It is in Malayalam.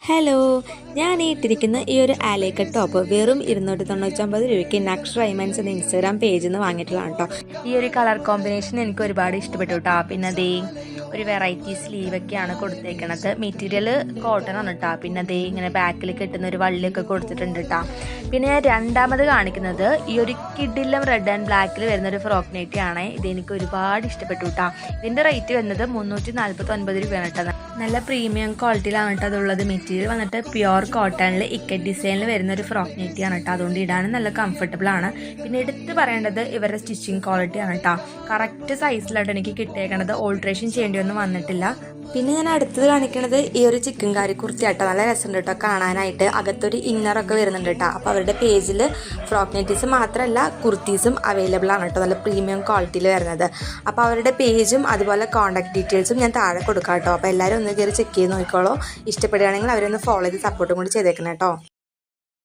ഹലോ, ഞാൻ ഇട്ടിരിക്കുന്ന ഈ ഒരു ആലേക്ക ടോപ്പ് വെറും 299 രൂപയ്ക്ക് നക്ഷ റൈമൻസ് എന്ന ഇൻസ്റ്റാഗ്രാം പേജിൽ നിന്ന് വാങ്ങിയിട്ടുള്ളതാണ് കേട്ടോ. ഈ ഒരു കളർ കോമ്പിനേഷൻ എനിക്ക് ഒരുപാട് ഇഷ്ടപ്പെട്ടു കേട്ടോ. പിന്നെ അതേ ഒരു വെറൈറ്റി സ്ലീവൊക്കെയാണ് കൊടുത്തേക്കണത്. മെറ്റീരിയൽ കോട്ടൺ ആണ് കേട്ടോ. പിന്നെ അതേ ഇങ്ങനെ ബാക്കിൽ കെട്ടുന്ന ഒരു വള്ളിയൊക്കെ കൊടുത്തിട്ടുണ്ട് കേട്ടോ. പിന്നെ ഞാൻ രണ്ടാമത് കാണിക്കുന്നത് ഈ ഒരു കിഡിലും റെഡ് ആൻഡ് ബ്ലാക്കിൽ വരുന്ന ഒരു ഫ്രോക്ക് നൈറ്റിയാണ്. ഇതെനിക്ക് ഒരുപാട് ഇഷ്ടപ്പെട്ടു കേട്ടോ. ഇതിൻ്റെ റേറ്റ് വരുന്നത് 349 രൂപയാണ് കേട്ടോ. നല്ല പ്രീമിയം ക്വാളിറ്റിയിലാണ് കേട്ടോ അതുള്ളത്. മെറ്റീരിയൽ വന്നിട്ട് പ്യുവർ കോട്ടണിൽ ഇക്കറ്റ് ഡിസൈനിൽ വരുന്ന ഒരു ഫ്രോക്ക് നൈറ്റിയാണ് കേട്ടോ. അതുകൊണ്ട് ഇടാനും നല്ല കംഫർട്ടബിൾ ആണ്. പിന്നെ എടുത്ത് പറയേണ്ടത് ഇവരുടെ സ്റ്റിച്ചിങ് ക്വാളിറ്റിയാണ് കേട്ടോ. കറക്റ്റ് സൈസിലായിട്ട് എനിക്ക് കിട്ടിയേക്കണത്. ഓൾട്രേഷൻ ചെയ്യേണ്ടിയൊന്നും വന്നിട്ടില്ല. പിന്നെ ഞാൻ അടുത്തത് കാണിക്കുന്നത് ഈ ഒരു ചിക്കൻ കാരി കുർത്തിയാട്ടോ. നല്ല രസമുണ്ട് കേട്ടോ കാണാനായിട്ട്. അകത്തൊരു ഇന്നറൊക്കെ വരുന്നുണ്ട് കേട്ടോ. അപ്പോൾ അവരുടെ പേജിൽ ഫ്രോക്ക് നൈറ്റീസ് മാത്രമല്ല കുർത്തീസും അവൈലബിൾ ആണ് കേട്ടോ. നല്ല പ്രീമിയം ക്വാളിറ്റിയിൽ വരുന്നത്. അപ്പോൾ അവരുടെ പേജും അതുപോലെ കോൺടാക്ട് ഡീറ്റെയിൽസും ഞാൻ താഴെ കൊടുക്കാം കേട്ടോ. അപ്പോൾ എല്ലാവരും ഒന്ന് കയറി ചെക്ക് ചെയ്ത് നോക്കിക്കോളൂ. ഇഷ്ടപ്പെടുകയാണെങ്കിൽ അവരൊന്ന് ഫോളോ ചെയ്ത് സപ്പോർട്ടും കൂടി ചെയ്തേക്കണം കേട്ടോ.